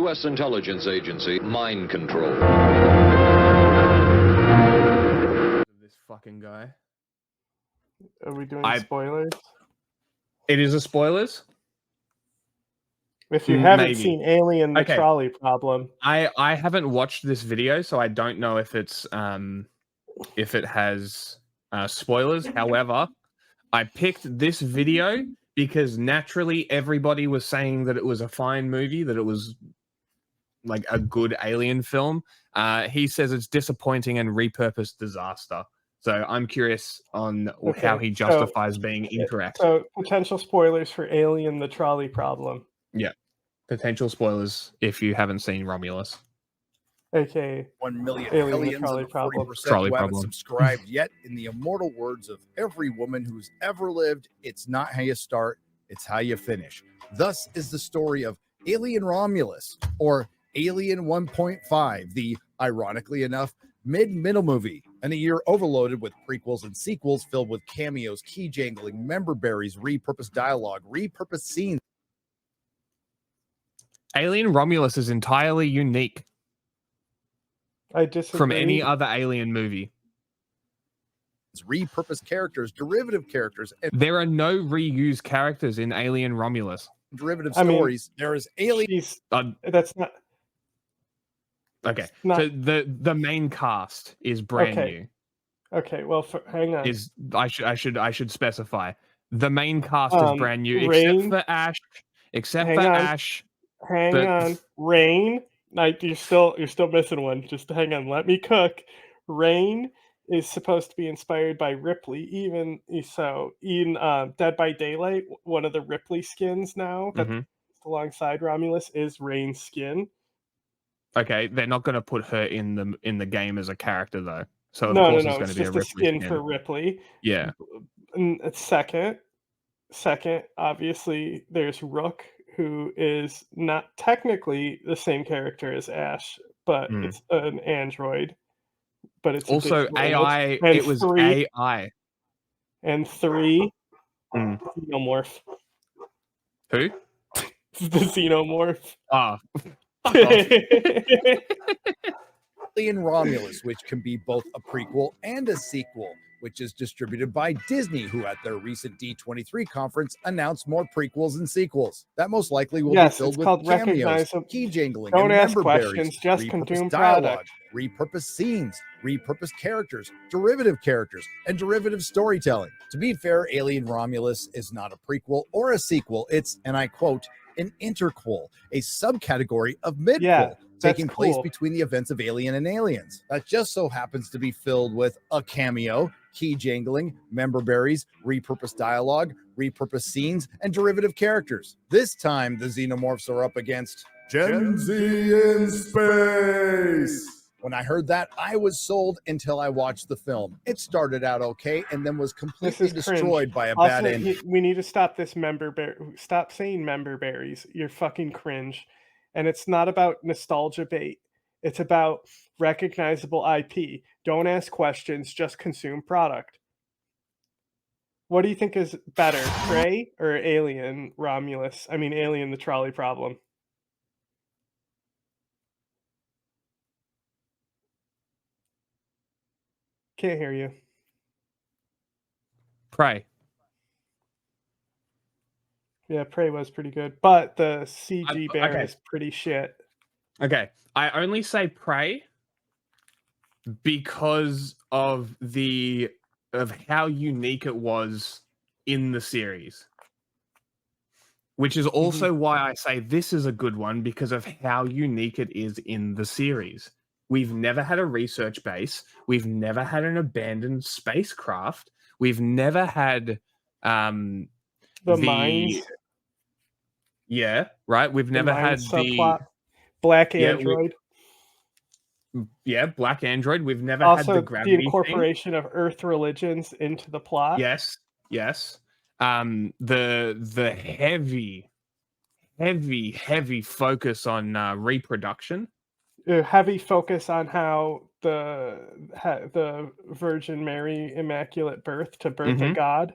U.S. intelligence agency mind control. This fucking guy. Are we doing spoilers? It is a spoilers? If you haven't Maybe. seen Alien, the Trolley Problem. I haven't watched this video, so I don't know if it's if it has spoilers. However, I picked this video because naturally everybody was saying that it was a fine movie, that it was like a good alien film. He says it's disappointing and repurposed disaster. So I'm curious on how he justifies being incorrect. So potential spoilers for Alien, the Trolley Problem. Yeah. Potential spoilers if you haven't seen Romulus. Okay. 1 million Alien, aliens the Trolley and Problem. 40% who haven't subscribed yet. In the immortal words of every woman who's ever lived, it's not how you start, it's how you finish. Thus is the story of Alien Romulus, or Alien 1.5, the, ironically enough, mid-middle movie, and a year overloaded with prequels and sequels filled with cameos, key jangling, member berries, repurposed dialogue, repurposed scenes. Alien Romulus is entirely unique. I disagree. From any other Alien movie. Repurposed characters, derivative characters. And there are no reused characters in Alien Romulus. Derivative stories. There is Alien. That's not... Okay, so the main cast is brand new. Okay, well, hang on. I should specify the main cast is brand new, except for Ash. Hang on, Rain. You're still missing one. Just hang on. Let me cook. Rain is supposed to be inspired by Ripley. Even so, in Dead by Daylight, one of the Ripley skins now that alongside Romulus is Rain's skin. Okay, they're not going to put her in the game as a character though. So No, it's going to be a Ripley skin for Ripley. Yeah. And second, obviously, there's Rook, who is not technically the same character as Ash, but it's an android. But it's also AI. It was AI. And 3, Xenomorph. Who? The Xenomorph. Ah. Alien Romulus, which can be both a prequel and a sequel, which is distributed by Disney, who at their recent D23 conference announced more prequels and sequels. That most likely will be filled with cameos, key jangling, don't and ask member questions, berries, just consume dialogue, product. repurposed scenes, repurposed characters, derivative characters, and derivative storytelling. To be fair, Alien Romulus is not a prequel or a sequel. It's, and I quote, an interquel, a subcategory of midquel, taking place between the events of Alien and Aliens. That just so happens to be filled with a cameo, key jangling, member berries, repurposed dialogue, repurposed scenes, and derivative characters. This time, the Xenomorphs are up against Gen Z in space. When I heard that, I was sold until I watched the film. It started out okay and then was completely destroyed by a bad ending. We need to stop this stop saying member berries. You're fucking cringe. And it's not about nostalgia bait. It's about recognizable IP. Don't ask questions, just consume product. What do you think is better, Prey or Alien Romulus? I mean, Alien, the Trolley Problem. Can't hear you. Prey. Yeah, Prey was pretty good, but the CG bear is pretty shit. Okay, I only say Prey because of how unique it was in the series, which is also why I say this is a good one, because of how unique it is in the series. We've never had a research base. We've never had an abandoned spacecraft. We've never had the mines. Yeah, right. We've never had subplot. Black Android. Black Android. We've never also had the gravity the incorporation of Earth religions into the plot. Yes. The heavy focus on reproduction. Heavy focus on how the Virgin Mary Immaculate Birth to birth a god.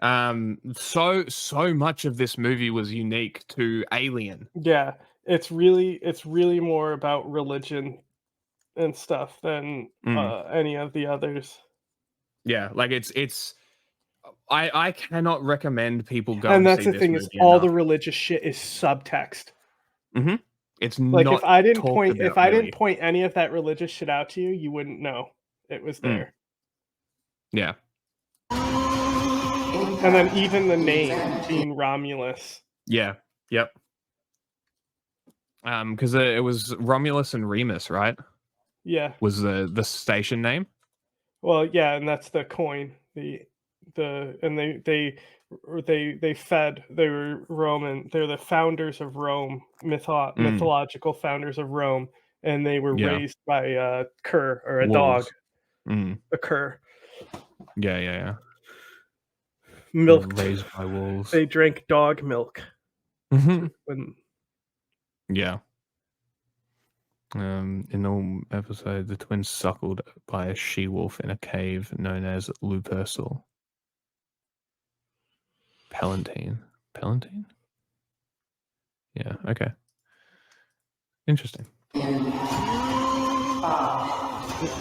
So much of this movie was unique to Alien. Yeah, it's really more about religion and stuff than any of the others. Yeah, like it's I cannot recommend people go And and that's see the this thing movie is all the enough. religious shit is subtext. It's Like not talked about if I really. didn't point any of that religious shit out to you, you wouldn't know it was there. Yeah. And then even the name being Romulus. Yeah. Yep. Because it was Romulus and Remus, right? Yeah. Was the station name? Well, yeah, and that's the coin. And they fed. They were Roman. They're the founders of Rome, mythological founders of Rome, and they were Yeah. raised by a cur or a Wolves. dog. A cur. Yeah. Milked. Raised by wolves. They drank dog milk. When Yeah. In the episode, the twins suckled by a she-wolf in a cave known as Lupercal. Palatine? Yeah, okay. Interesting.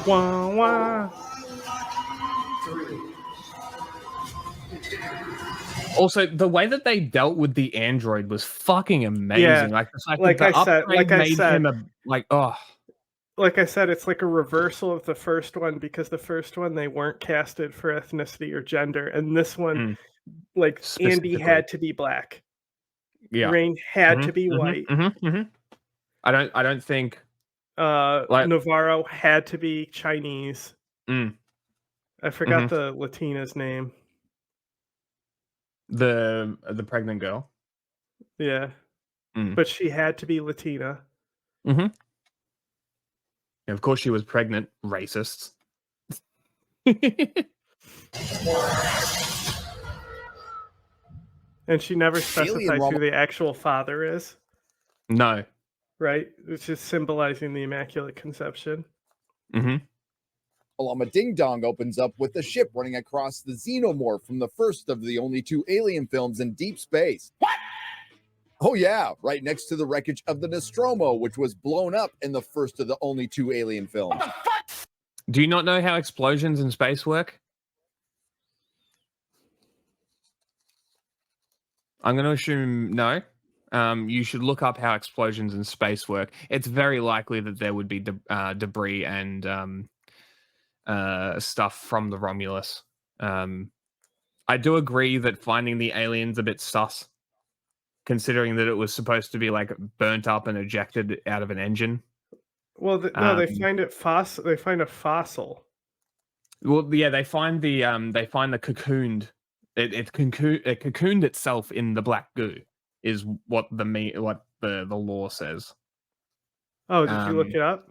wah, wah. Also, the way that they dealt with the android was fucking amazing. Yeah, Like the fact like that the I said- upgrade like I made said- him a Like I said, it's like a reversal of the first one because the first one they weren't casted for ethnicity or gender, and this one, like Andy Specifically. had to be black. yeah. Rain had to be white. I don't think Navarro had to be Chinese. Mm. I forgot the Latina's name. the pregnant girl. Yeah, but she had to be Latina. And of course, she was pregnant. Racists. And she never specifies who the actual father is. No. Right? It's just symbolizing the Immaculate Conception. Alama Ding Dong opens up with the ship running across the xenomorph from the first of the only 2 Alien films in deep space. What? Oh yeah, right next to the wreckage of the Nostromo, which was blown up in the first of the only 2 Alien films. Do you not know how explosions in space work? I'm going to assume no. You should look up how explosions in space work. It's very likely that there would be debris and stuff from the Romulus. I do agree that finding the aliens a bit sus, considering that it was supposed to be like burnt up and ejected out of an engine. Well, no, they find it fossil. They find a fossil. Well, yeah, they find the cocooned. It cocooned itself in the black goo, is what the law says. Oh, did you look it up?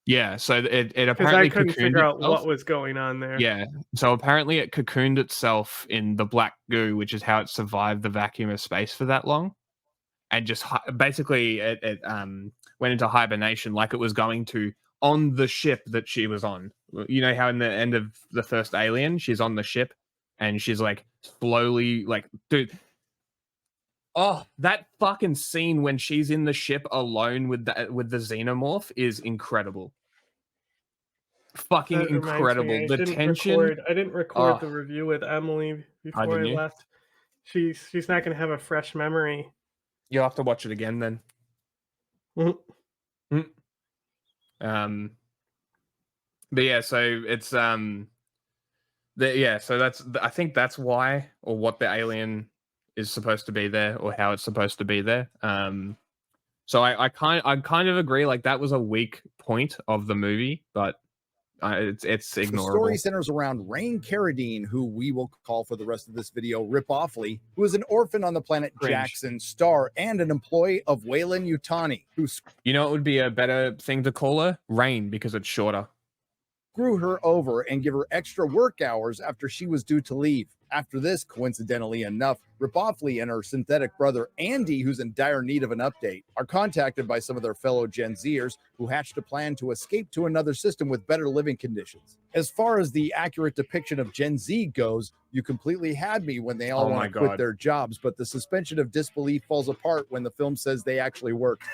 Yeah, so it Because apparently I couldn't figure out itself. what was going on there. Yeah, so apparently it cocooned itself in the black goo, which is how it survived the vacuum of space for that long, and just basically it went into hibernation like it was going to on the ship that she was on. You know how in the end of the first Alien, she's on the ship and she's like slowly like, dude. Oh, that fucking scene when she's in the ship alone with the xenomorph is incredible. Fucking incredible. The tension. I didn't record the review with Emily before I left. She's not going to have a fresh memory. You'll have to watch it again then. But yeah, so it's so that's, I think that's why, or what the alien is supposed to be there, or how it's supposed to be there. So I kind of agree, like that was a weak point of the movie, but it's ignorable. The story centers around Rain Carradine, who we will call for the rest of this video Rip-Offly, who is an orphan on the planet Jackson Star and an employee of Weyland Yutani, You know what would be a better thing to call her? Rain, because it's shorter. screw her over and give her extra work hours after she was due to leave. After this, coincidentally enough, Ripoffly and her synthetic brother Andy, who's in dire need of an update, are contacted by some of their fellow Gen Zers who hatched a plan to escape to another system with better living conditions. As far as the accurate depiction of Gen Z goes, you completely had me when they all want to quit their jobs, but the suspension of disbelief falls apart when the film says they actually worked.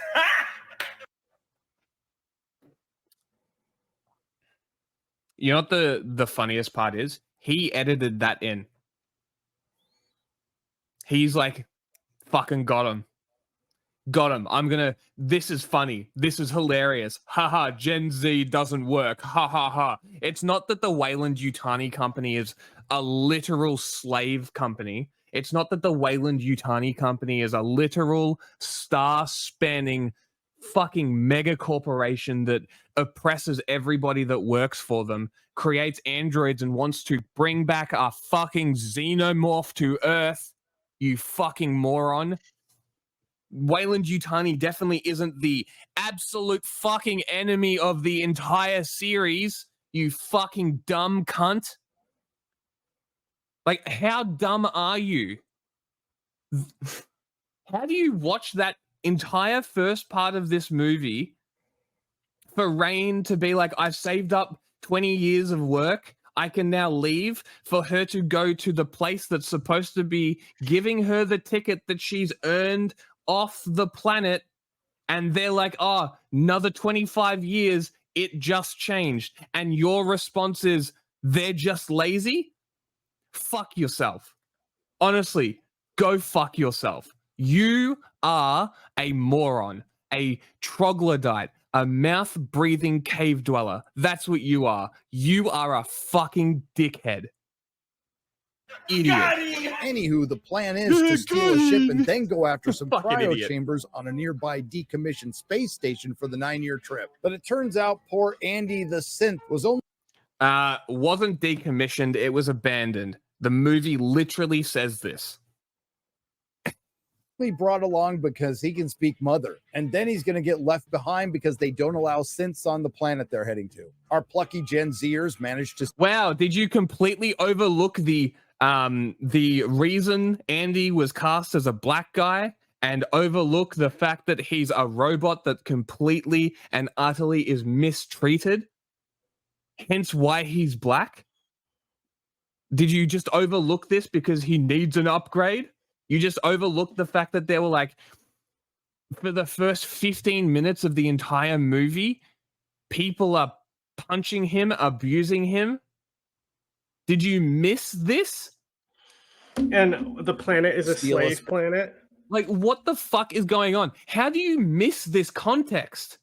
You know what the funniest part is? He edited that in. He's like, fucking got him. Got him. This is funny. This is hilarious. Haha, Gen Z doesn't work. Ha ha ha. It's not that the Weyland-Yutani company is a literal slave company. It's not that the Weyland-Yutani company is a literal star-spanning fucking mega corporation that oppresses everybody that works for them, creates androids and wants to bring back a fucking xenomorph to Earth. You fucking moron. Weyland-Yutani definitely isn't the absolute fucking enemy of the entire series, you fucking dumb cunt. Like, how dumb are you? How do you watch that entire first part of this movie for Rain to be like, I've saved up 20 years of work, I can now leave, for her to go to the place that's supposed to be giving her the ticket that she's earned off the planet, and they're like, oh, another 25 years, it just changed. And your response is, they're just lazy? Fuck yourself. Honestly, go fuck yourself. You are a moron, a troglodyte, a mouth-breathing cave dweller. That's what you are. You are a fucking dickhead. Idiot. Anywho, the plan is to steal a ship and then go after some cryo idiot. chambers on a nearby decommissioned space station for the 9-year trip. But it turns out poor Andy the synth was only wasn't decommissioned, it was abandoned. The movie literally says this. brought along because he can speak mother, and then he's going to get left behind because they don't allow synths on the planet they're heading to. Our plucky Gen Zers managed to... Wow, did you completely overlook the reason Andy was cast as a black guy and overlook the fact that he's a robot that completely and utterly is mistreated? Hence why he's black? Did you just overlook this because he needs an upgrade? You just overlooked the fact that they were like, for the first 15 minutes of the entire movie, people are punching him, abusing him. Did you miss this? And the planet is a slave planet? Like, what the fuck is going on? How do you miss this context?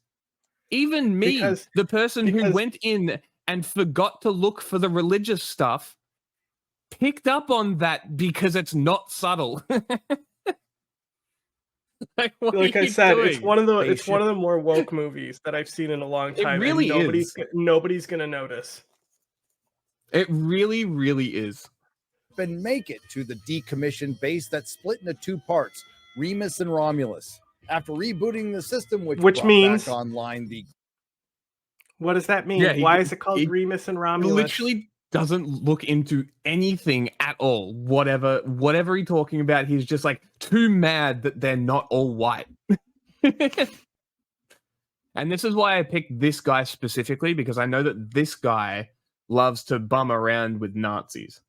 Even me, the person who went in and forgot to look for the religious stuff, picked up on that because it's not subtle. Like I said, it's one of the more woke movies that I've seen in a long time. It really is. Nobody's gonna notice. It really, really is. And make it to the decommissioned base that's split into two parts, Remus and Romulus. After rebooting the system, which means back online the... What does that mean? Yeah, why is it called Remus and Romulus? Literally doesn't look into anything at all. Whatever he's talking about, he's just like too mad that they're not all white. And this is why I picked this guy specifically, because I know that this guy loves to bum around with Nazis.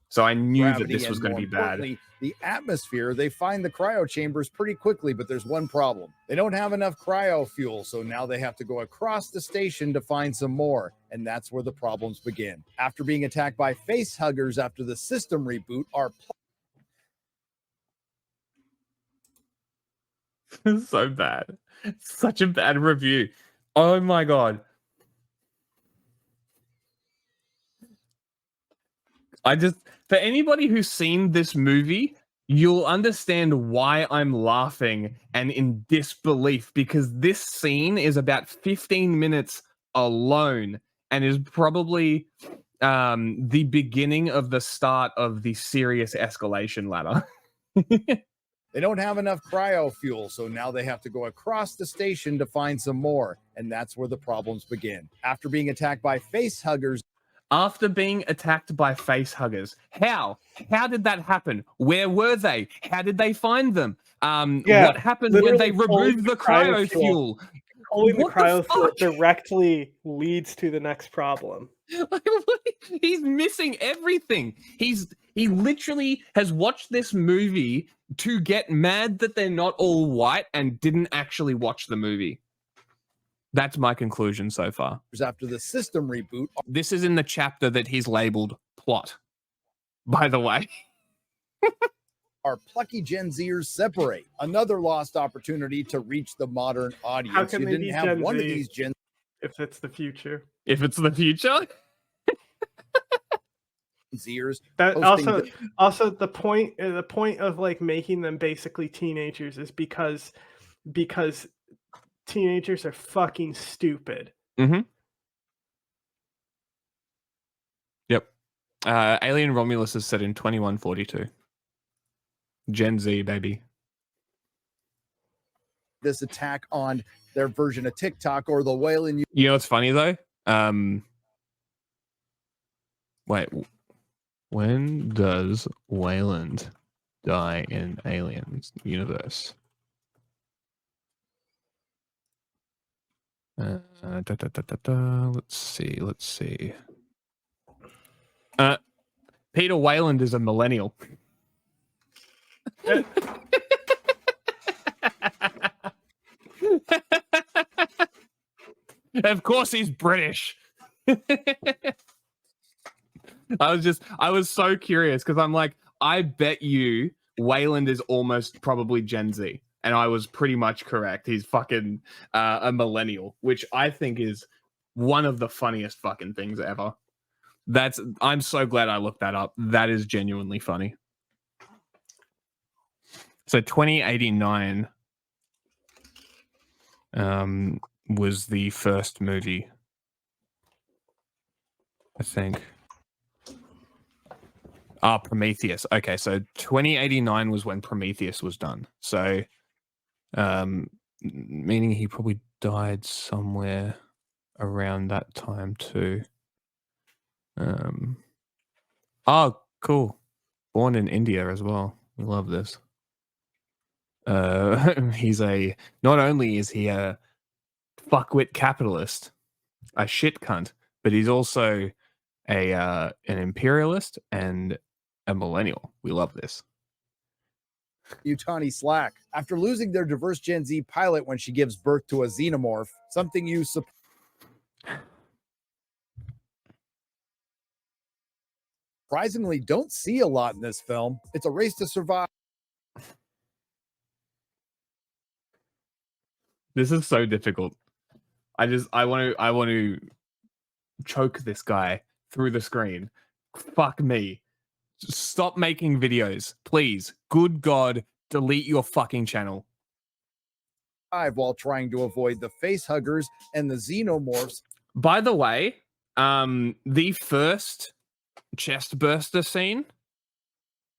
So I knew that this was going to be bad. The atmosphere, they find the cryo chambers pretty quickly, but there's one problem. They don't have enough cryo fuel, so now they have to go across the station to find some more, and that's where the problems begin. After being attacked by face huggers after the system reboot, our... So bad. Such a bad review. Oh my god. For anybody who's seen this movie, you'll understand why I'm laughing and in disbelief, because this scene is about 15 minutes alone and is probably the beginning of the start of the serious escalation ladder. They don't have enough cryo fuel, so now they have to go across the station to find some more. And that's where the problems begin. After being attacked by face huggers, After being attacked by face huggers. How? How did that happen? Where were they? How did they find them? Yeah, what happened when they literally pulling removed the cryo fuel? Pulling the What the cryo fuel fuck? directly leads to the next problem. He's missing everything. He literally has watched this movie to get mad that they're not all white and didn't actually watch the movie. That's my conclusion so far. after the system reboot, This is in the chapter that he's labeled plot, by the way. our plucky Gen Zers separate. Another lost opportunity to reach the modern audience. How can You they didn't be have Gen one of Z? these Gen If it's the future. If it's the future. Zers. That Posting also the point of like making them basically teenagers is because teenagers are fucking stupid. Mm-hmm. Yep. Alien Romulus is set in 2142. Gen Z, baby. This attack on their version of TikTok or the Whalen. You know what's funny though? Wait, when does Wayland die in Aliens universe? Let's see. Peter Wayland is a millennial. Of course he's British. I was so curious because I'm like, I bet you Wayland is almost probably Gen Z. And I was pretty much correct. He's fucking a millennial, which I think is one of the funniest fucking things ever. I'm so glad I looked that up. That is genuinely funny. So 2089 was the first movie, I think. Prometheus. Okay, so 2089 was when Prometheus was done. So, meaning he probably died somewhere around that time too. Oh, cool. Born in India as well. We love this. Not only is he a fuckwit capitalist, a shit cunt, but he's also an imperialist and a millennial. We love this. Yutani Slack. After losing their diverse Gen Z pilot when she gives birth to a xenomorph, something you surprisingly don't see a lot in this film. It's a race to survive. This is so difficult. I want to choke this guy through the screen. Fuck me. Stop making videos, please. Good God, delete your fucking channel. While trying to avoid the face huggers and the xenomorphs. By the way, the first chest burster scene,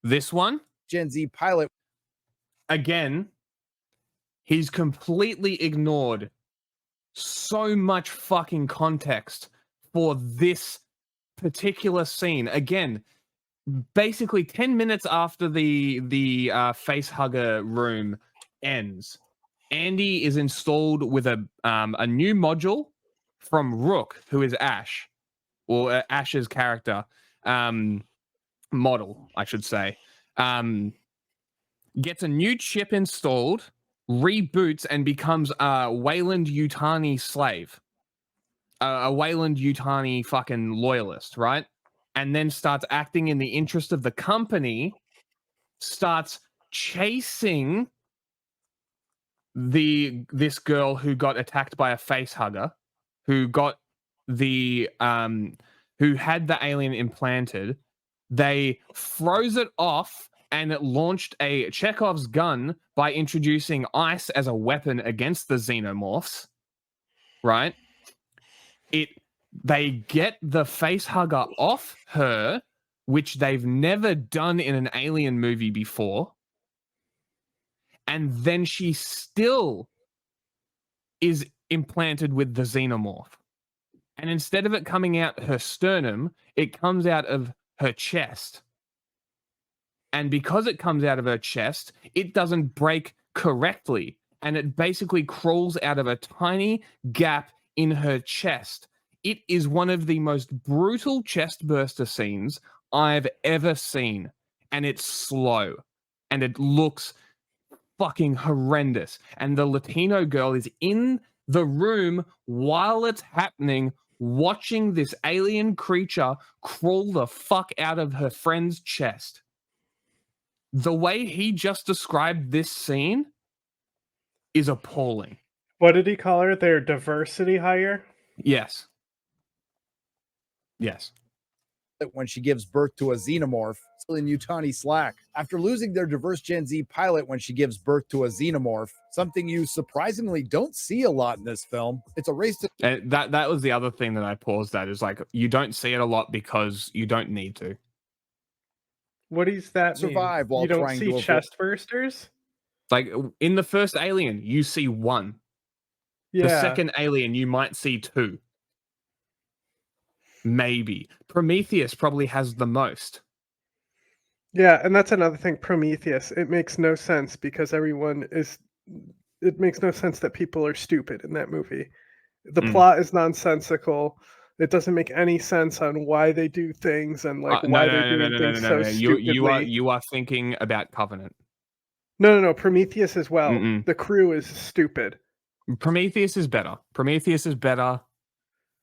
this one, Gen Z pilot. Again, he's completely ignored so much fucking context for this particular scene. Again, basically 10 minutes after the face hugger room ends, Andy is installed with a new module from Rook, who is Ash, or Ash's character, model, I should say. Gets a new chip installed, reboots, and becomes a Wayland Yutani slave. A Wayland Yutani fucking loyalist, right? And then starts acting in the interest of the company, starts chasing this girl who got attacked by a face hugger, who got who had the alien implanted. They froze it off, and it launched a Chekhov's gun by introducing ice as a weapon against the xenomorphs, right? They get the face hugger off her, which they've never done in an alien movie before. and then she still is implanted with the xenomorph. And instead of it coming out her sternum, it comes out of her chest. And because it comes out of her chest, it doesn't break correctly. And it basically crawls out of a tiny gap in her chest. It is one of the most brutal chest burster scenes I've ever seen. And it's slow. And it looks fucking horrendous. And the Latino girl is in the room while it's happening, watching this alien creature crawl the fuck out of her friend's chest. The way he just described this scene is appalling. What did he call her? Their diversity hire? Yes. Yes. When she gives birth to a xenomorph, in Yutani Slack. After losing their diverse Gen Z pilot when she gives birth to a xenomorph, something you surprisingly don't see a lot in this film. It's a race to... That was the other thing that I paused at, is like, you don't see it a lot because you don't need to. What does that survive mean? while you don't trying see to chest bursters? Like, in the first Alien, you see one. Yeah. The second Alien, you might see two. Maybe. Prometheus probably has the most. Yeah, and that's another thing, Prometheus. It makes no sense because it makes no sense that people are stupid in that movie. The plot is nonsensical. It doesn't make any sense on why they do things and like why they're doing things so stupidly. You are thinking about Covenant. No. Prometheus as well. The crew is stupid. Prometheus is better.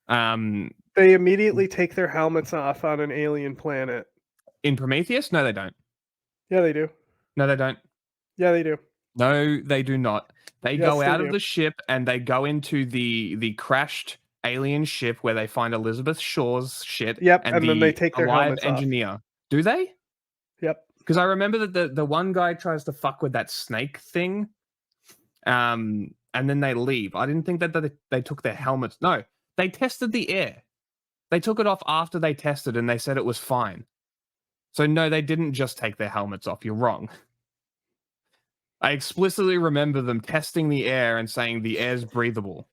They immediately take their helmets off on an alien planet. In Prometheus? No, they don't. Yeah, they do. No, they don't. Yeah, they do. No, they do not. They Yes, go they out do. of the ship and they go into the crashed alien ship where they find Elizabeth Shaw's shit. Yep, and then they take their alive helmets off. engineer. Do they? Yep. Because I remember that the one guy tries to fuck with that snake thing, and then they leave. I didn't think that they took their helmets. No, they tested the air. They took it off after they tested, and they said it was fine. So no, they didn't just take their helmets off. You're wrong. I explicitly remember them testing the air and saying the air's breathable.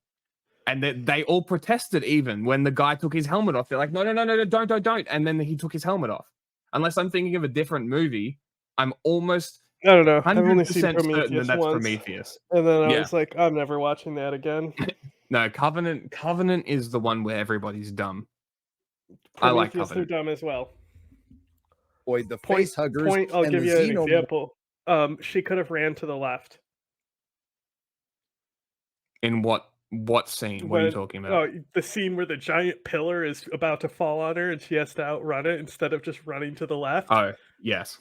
And they all protested even when the guy took his helmet off. They're like, no, don't. And then he took his helmet off. Unless I'm thinking of a different movie, I'm almost I don't know. I've 100% only seen certain Prometheus that's once. Prometheus. And then I Yeah. was like, I'm never watching that again. No, Covenant is the one where everybody's dumb. I like Prometheus, they're Covenant. dumb as well. Avoid the face huggers. I'll and give the you an xenomorph. example. She could have ran to the left. In what scene? What are you talking about? Oh, the scene where the giant pillar is about to fall on her and she has to outrun it instead of just running to the left. Oh, yes.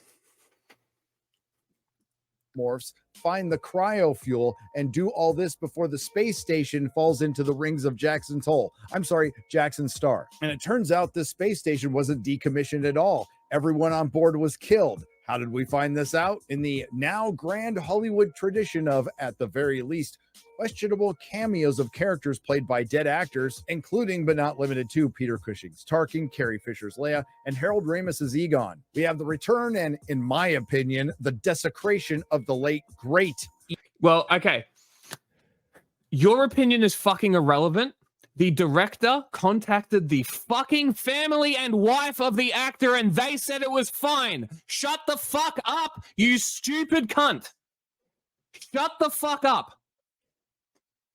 Morphs, find the cryo fuel, and do all this before the space station falls into the rings of Jackson's Hole. I'm sorry, Jackson's Star. And it turns out this space station wasn't decommissioned at all. Everyone on board was killed. How did we find this out? In the now grand Hollywood tradition of, at the very least, questionable cameos of characters played by dead actors, including but not limited to Peter Cushing's Tarkin, Carrie Fisher's Leia, and Harold Ramis's Egon. We have the return and, in my opinion, the desecration of the late great. Well, okay. Your opinion is fucking irrelevant. The director contacted the fucking family and wife of the actor and they said it was fine. Shut the fuck up, you stupid cunt. Shut the fuck up.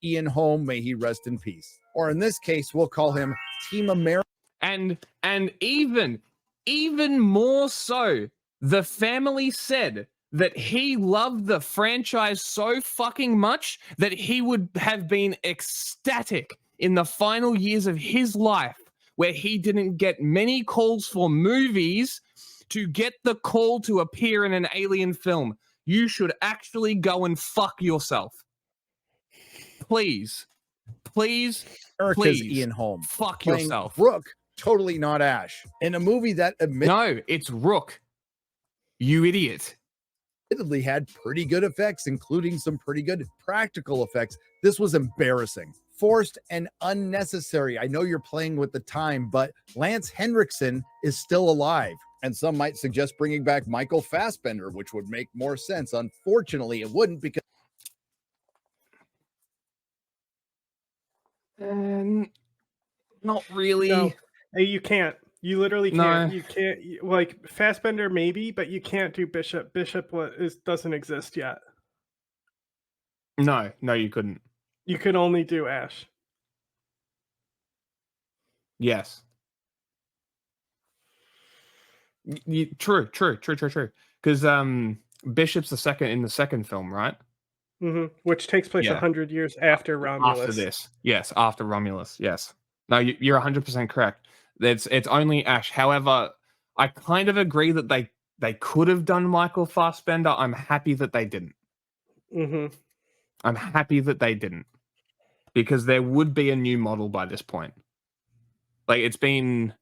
Ian Holm, may he rest in peace. Or in this case, we'll call him Team America. And even more so, the family said that he loved the franchise so fucking much that he would have been ecstatic in the final years of his life, where he didn't get many calls for movies, to get the call to appear in an Alien film. You should actually go and fuck yourself. Please. America's Ian Holm. Fuck playing yourself. Rook, totally not Ash. In a movie that No, it's Rook. You idiot. admittedly had pretty good effects, including some pretty good practical effects. This was embarrassing. forced and unnecessary. I know you're playing with the time, but Lance Henriksen is still alive. And some might suggest bringing back Michael Fassbender, which would make more sense. Unfortunately, it wouldn't, because Not really. No, you can't. You literally No. can't. You can't. Like Fassbender, maybe, but you can't do Bishop. Bishop doesn't exist yet. No, you couldn't. You could only do Ash. Yes. True. Because Bishop's the second in the second film, right? Which takes place 100 years after Romulus. After this, yes, after Romulus, yes. No, you're 100% correct. It's only Ash. However, I kind of agree that they could have done Michael Fassbender. I'm happy that they didn't. I'm happy that they didn't, because there would be a new model by this point. Like, it's been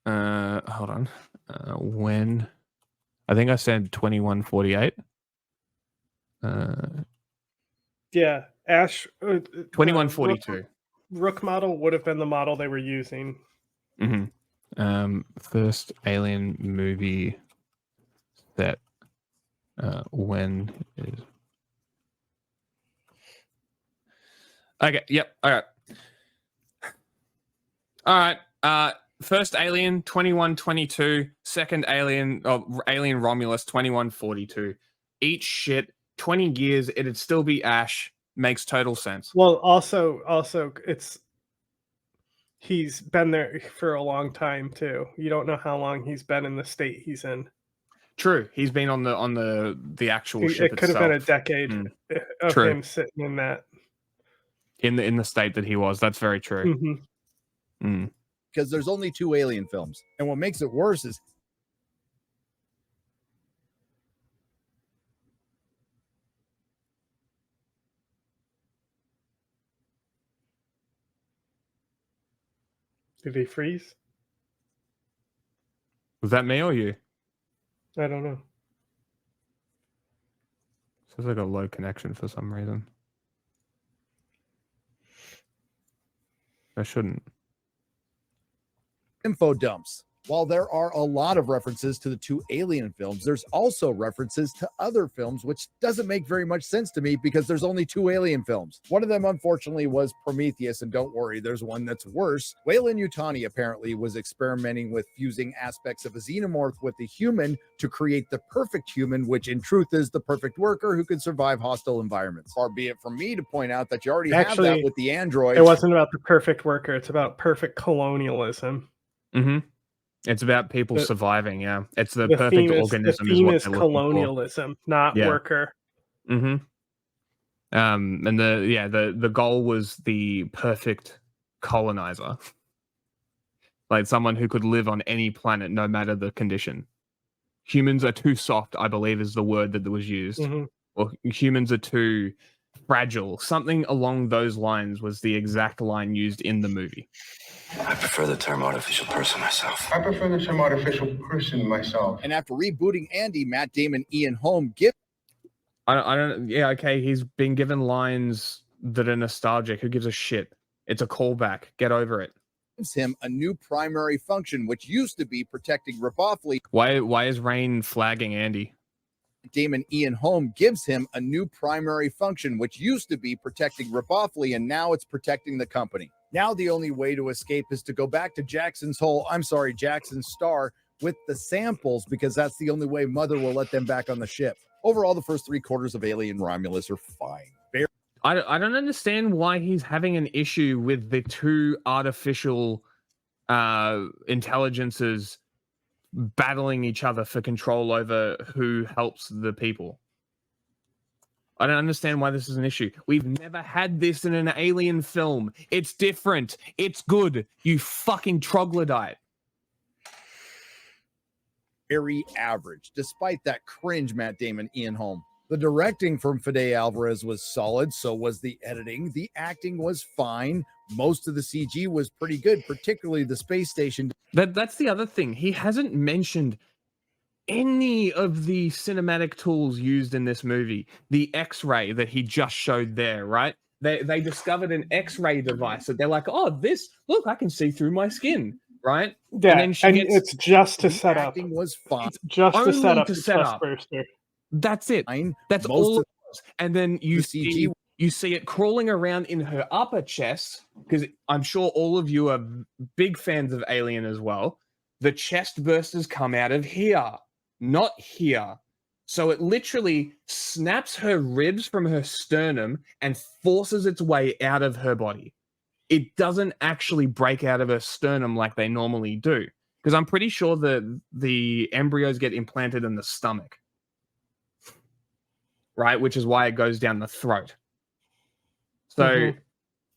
hold on, when I think I said 2148. Yeah, Ash. 2142. Rook model would have been the model they were using. First Alien movie that when is okay. Yep. All right. First Alien 2122. Second Alien, Alien Romulus 2142. Each shit 20 years. It'd still be Ash. Makes total sense. Well, also, he's been there for a long time too. You don't know how long he's been in the state he's in. True, he's been on the actual ship. It could have been a decade of him sitting in that. In the state that he was. That's very true. because there's only 2 Alien films, and what makes it worse is Did he freeze? Was that me or you? I don't know. Sounds like a low connection for some reason. I shouldn't. info dumps. While there are a lot of references to the 2 Alien films, there's also references to other films, which doesn't make very much sense to me because there's only 2 Alien films. One of them, unfortunately, was Prometheus, and don't worry, there's one that's worse. Weyland-Yutani apparently was experimenting with fusing aspects of a xenomorph with a human to create the perfect human, which in truth is the perfect worker who can survive hostile environments. Far be it from me to point out that you already have that with the androids. It wasn't about the perfect worker, it's about perfect colonialism. It's about people surviving. Yeah, it's the perfect organism. The theme is colonialism, not worker. And the goal was the perfect colonizer, like someone who could live on any planet, no matter the condition. Humans are too soft, I believe, is the word that was used. Or humans are too fragile. Something along those lines was the exact line used in the movie. I prefer the term artificial person myself. I prefer the term artificial person myself. And after rebooting Andy, Matt Damon, Ian Holm give. I don't. Yeah, okay. He's been given lines that are nostalgic. Who gives a shit? It's a callback. Get over it. Gives him a new primary function, which used to be protecting Riboffley. Why is Rain flagging Andy? Damon Ian Holm gives him a new primary function, which used to be protecting Riboffley, and now it's protecting the company. Now the only way to escape is to go back to Jackson's Star with the samples, because that's the only way Mother will let them back on the ship. Overall, the first 3/4 of Alien Romulus are fine. I don't understand why he's having an issue with the 2 artificial intelligences battling each other for control over who helps the people. I don't understand why this is an issue. We've never had this in an Alien film. It's different. It's good. You fucking troglodyte. Very average, despite that cringe Matt Damon, Ian Holm. The directing from Fede Alvarez was solid, so was the editing. The acting was fine. Most of the CG was pretty good, particularly the space station. That's the other thing. He hasn't mentioned any of the cinematic tools used in this movie. The X-ray that he just showed there, right? They discovered an X-ray device that they're like, oh, this, look, I can see through my skin, right? Yeah, And then she gets it's just to The set up. acting was fine. it's Just to set only up to the set chest up. burster. That's it. That's Most all of it was. And then you the see CG you see it crawling around in her upper chest, because I'm sure all of you are big fans of Alien as well. The chest bursters come out of here, not here. So it literally snaps her ribs from her sternum and forces its way out of her body. It doesn't actually break out of her sternum like they normally do, because I'm pretty sure that the embryos get implanted in the stomach, right? Which is why it goes down the throat. So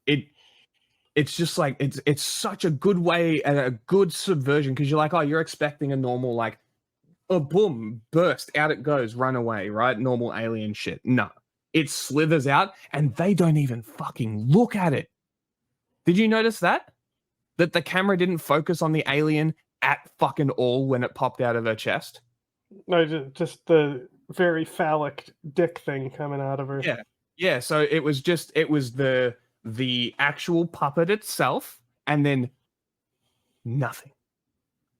it's just like it's such a good way and a good subversion, because you're like, oh, you're expecting a normal like, oh, boom, burst, out it goes, run away, right? Normal alien shit. No, it slithers out and they don't even fucking look at it. Did you notice that? That the camera didn't focus on the alien at fucking all when it popped out of her chest? No, just the very phallic dick thing coming out of her. Yeah. Yeah, so it was the actual puppet itself, and then nothing.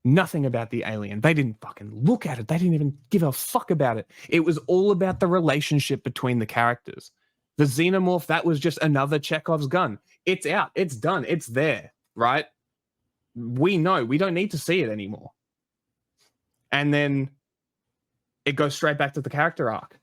Nothing about the alien. They didn't fucking look at it. They didn't even give a fuck about it. It was all about the relationship between the characters. The xenomorph, that was just another Chekhov's gun. It's out. It's done. It's there, right? We know. We don't need to see it anymore. And then it goes straight back to the character arc.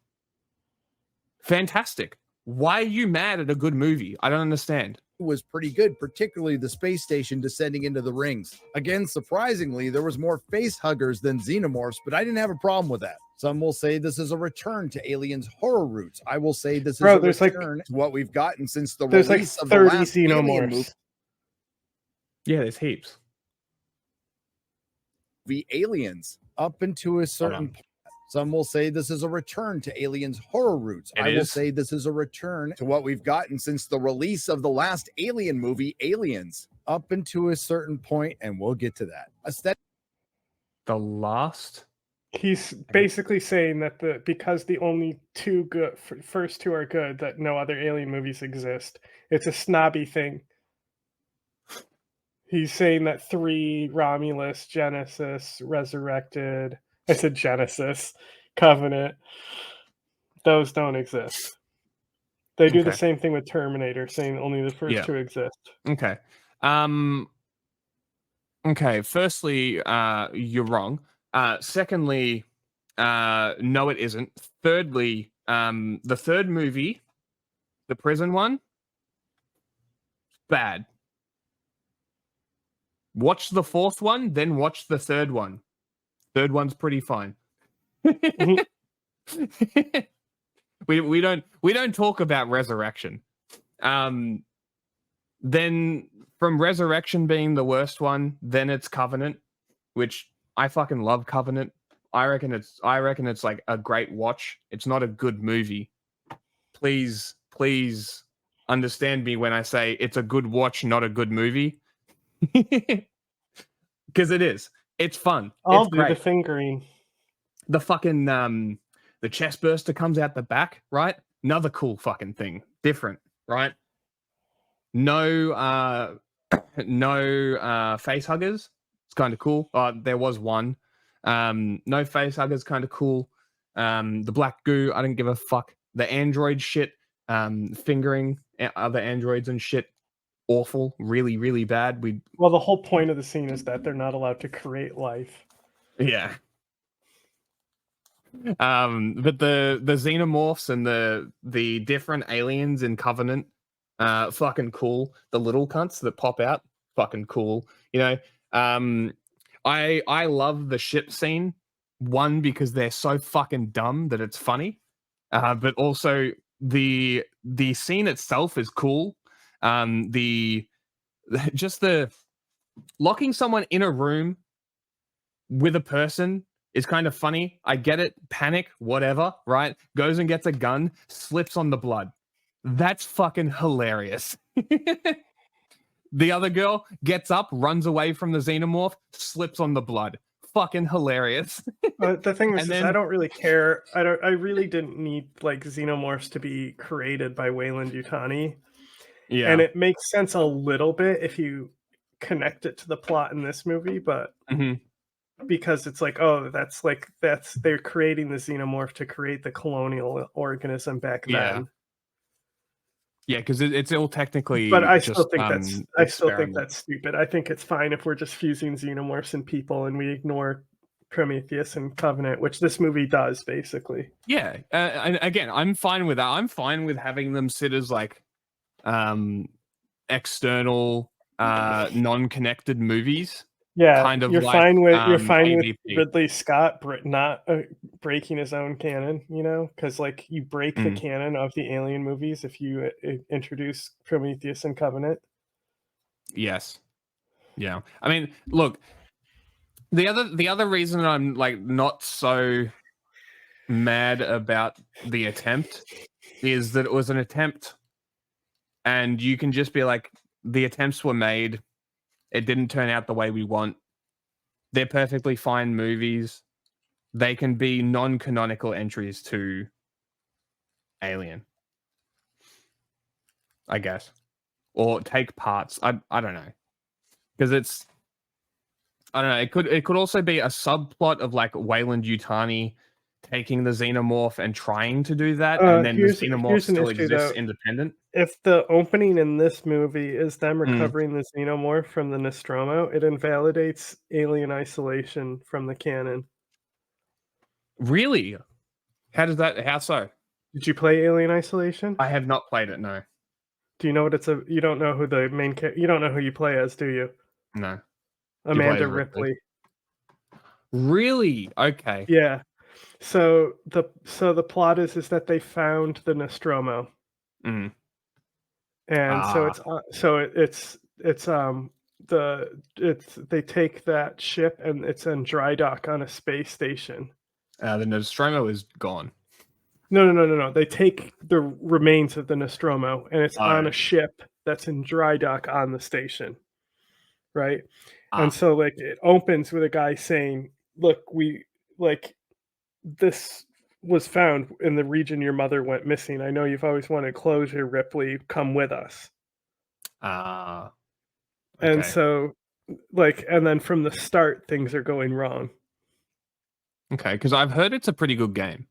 Fantastic. Why are you mad at a good movie? I don't understand. was pretty good, particularly the space station descending into the rings. Again, surprisingly, there was more face huggers than xenomorphs, but I didn't have a problem with that. Some will say this is a return to Aliens' horror roots. I will say this is a return to what we've gotten since the release of the last Alien xenomorphs. Yeah, there's heaps. The Aliens up into a certain point. Some will say this is a return to Aliens' horror roots. I will say this is a return to what we've gotten since the release of the last Alien movie, Aliens, up into a certain point, and we'll get to that. The last? He's basically saying that because the only first two are good, that no other Alien movies exist. It's a snobby thing. He's saying that 3, Romulus, Genesis, Resurrected, I said Genesis, Covenant, those don't exist. They do the same thing with Terminator, saying only the first 2 exist. Okay. Okay, firstly, you're wrong. Secondly, no, it isn't. Thirdly, the third movie, the prison one, bad. Watch the fourth one, then watch the third one. Third one's pretty fine. we don't talk about Resurrection. Then from Resurrection being the worst one, then it's Covenant, which I fucking love Covenant. I reckon it's like a great watch. It's not a good movie. Please understand me when I say it's a good watch, not a good movie. Because it is. It's fun. I'll it's do great. the fingering. The fucking the chest burster comes out the back, right? Another cool fucking thing. Different, right? No face huggers. It's kind of cool. There was one. No face huggers, kind of cool. The black goo, I didn't give a fuck. The android shit, fingering other androids and shit. Awful, really, really bad. Well, the whole point of the scene is that they're not allowed to create life. Yeah. But the xenomorphs and the different aliens in Covenant, fucking cool. The little cunts that pop out, fucking cool. You know, I love the ship scene. One, because they're so fucking dumb that it's funny, but also the scene itself is cool. The locking someone in a room with a person is kind of funny. I get it. Panic, whatever, right? Goes and gets a gun, slips on the blood. That's fucking hilarious. The other girl gets up, runs away from the xenomorph, slips on the blood. Fucking hilarious. The thing is, I don't really care. I really didn't need like xenomorphs to be created by Weyland Yutani. Yeah. And it makes sense a little bit if you connect it to the plot in this movie, but Mhm. because it's like, oh, that's they're creating the xenomorph to create the colonial organism back Yeah. then. Yeah, because it's all technically But I just still think experiment. that's stupid. I think it's fine if we're just fusing xenomorphs and people and we ignore Prometheus and Covenant, which this movie does basically. Yeah, and again, I'm fine with that. I'm fine with having them sit as like external, non-connected movies. Yeah, Kind of you're like fine with AVP. Ridley Scott not breaking his own canon, because like you break the Mm. canon of the Alien movies if you introduce Prometheus and Covenant. Yes. Yeah. I mean, look, the other reason I'm like not so mad about the attempt is that it was an attempt, and you can just be like, the attempts were made. It didn't turn out the way we want. They're perfectly fine movies. They can be non-canonical entries to Alien, I guess, or take parts. I don't know, because it's, I don't know. It could also be a subplot of like Wayland Yutani taking the xenomorph and trying to do that, and then the xenomorph Here's an still issue exists though. independent. If the opening in this movie is them recovering the xenomorph from the Nostromo, it invalidates Alien Isolation from the canon. Really? How so? Did you play Alien Isolation? I have not played it, no. Do you know what you don't know who the main you don't know who you play as, do you? No. Amanda Ripley. Really? Okay. Yeah. So the plot is that they found the Nostromo. Mm. And so they take that ship and it's in dry dock on a space station. The Nostromo is gone. No. They take the remains of the Nostromo and it's on a ship that's in dry dock on the station, right? And so like it opens with a guy saying, "Look, this was found in the region your mother went missing. I know you've always wanted closure, Ripley. Come with us." Okay. And so, and then from the start, things are going wrong. Okay, because I've heard it's a pretty good game.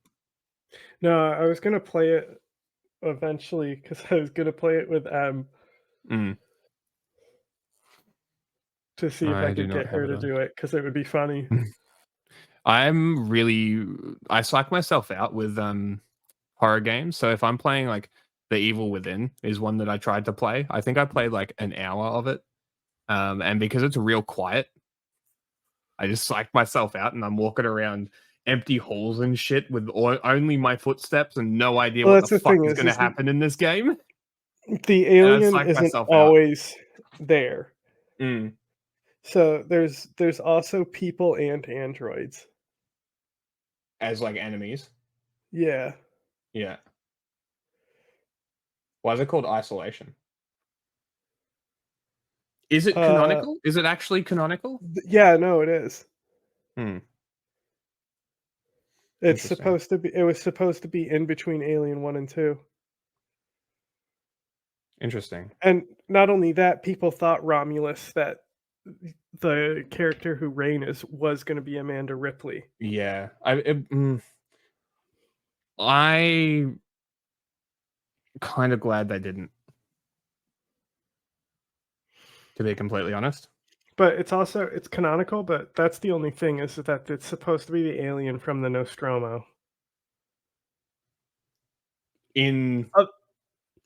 No, I was gonna play it eventually because I was gonna play it with to see if I could get her to do it because it would be funny. I psych myself out with horror games. So if I'm playing like The Evil Within is one that I tried to play. I think I played like an hour of it. And because it's real quiet, I just psyched myself out and I'm walking around empty halls and shit with only my footsteps and no idea what the fuck is going to happen in this game. The alien isn't always there. So there's also people and androids. As like enemies? Yeah. Yeah. Why is it called Isolation? Is it canonical? Is it actually canonical? Yeah, no, it is. It was supposed to be in between Alien 1 and 2. Interesting. And not only that, people thought Romulus, that the character who Rain was going to be Amanda Ripley. Yeah. I kind of glad they didn't, to be completely honest. But it's canonical, but that's the only thing, is that it's supposed to be the alien from the Nostromo. In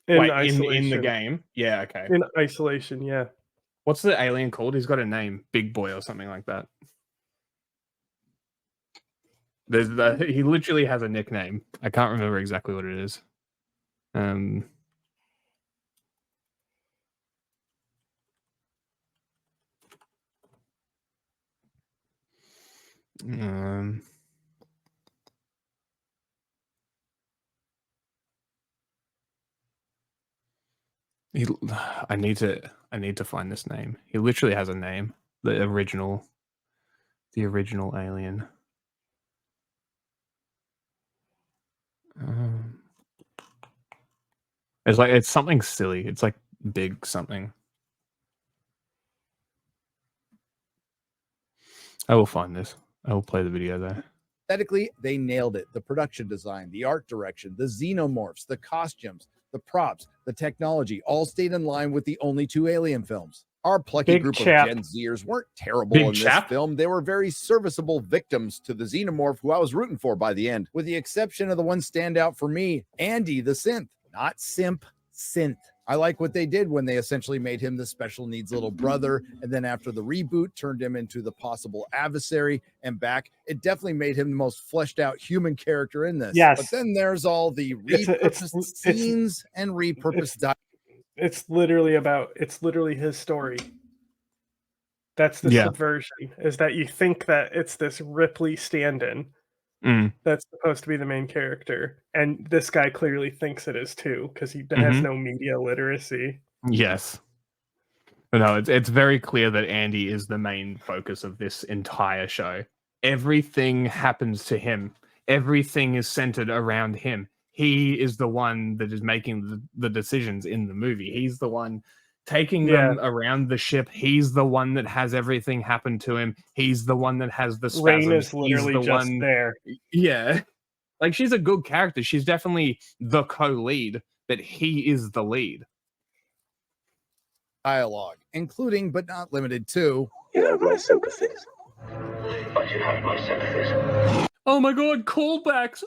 the game? Yeah, okay. In Isolation, yeah. What's the alien called? He's got a name. Big Boy or something like that. He literally has a nickname. I can't remember exactly what it is. I need to find this name. He literally has a name. The original alien. It's something silly. It's like big something. I will find this. I will play the video there. Aesthetically, they nailed it. The production design, the art direction, the xenomorphs, the costumes, the props, the technology all stayed in line with the only 2 Alien films. Our plucky Big group chap. of Gen Zers weren't terrible Big in chap. this film. They were very serviceable victims to the xenomorph who I was rooting for by the end, with the exception of the one standout for me, Andy the synth. Not simp, synth. I like what they did when they essentially made him the special needs little brother, and then after the reboot, turned him into the possible adversary and back. It definitely made him the most fleshed out human character in this. Yes. But then there's all the repurposed scenes and repurposed It's literally his story. That's the subversion, is that you think that it's this Ripley stand-in that's supposed to be the main character, and this guy clearly thinks it is too, because he has no media literacy. Yes. But no, it's very clear that Andy is the main focus of this entire show. Everything happens to him. Everything is centered around him. He is the one that is making the decisions in the movie. He's the one taking them around the ship. He's the one that has everything happen to him. He's the one that has the spasms. Rain is literally He's the just one there. Yeah. Like, she's a good character. She's definitely the co-lead, but he is the lead. dialogue, including but not limited to You have my sympathies. But you have my sympathies. Oh my god, callbacks!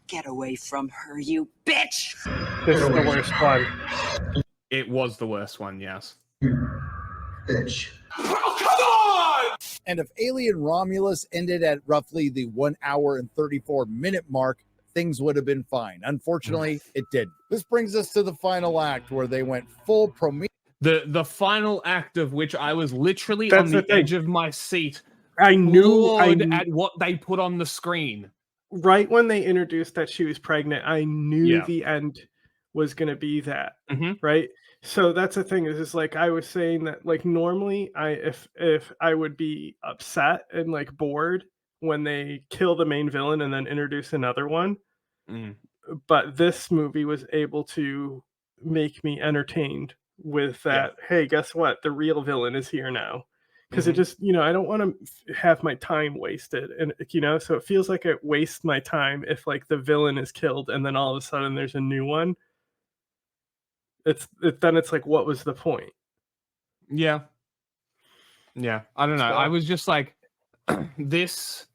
Get away from her, you bitch! This is the worst one. It was the worst one, yes. Bitch. And if Alien Romulus ended at roughly the 1 hour and 34-minute mark, things would have been fine. Unfortunately, it didn't. This brings us to the final act where they went full Prometheus. The final act of which I was literally That's on the the thing. edge of my seat, I knew at what they put on the screen. right when they introduced that she was pregnant, I knew Yeah. the end was going to be that, Mhm. right? So that's the thing, is like I was saying that, like, normally if I would be upset and like bored when they kill the main villain and then introduce another one, Mm. but this movie was able to make me entertained with that. Hey, guess what? The real villain is here now. Because it just, I don't want to have my time wasted, and so it feels like it wastes my time if like the villain is killed and then all of a sudden there's a new one. Then it's like, what was the point? Yeah. I don't know. I was just like, this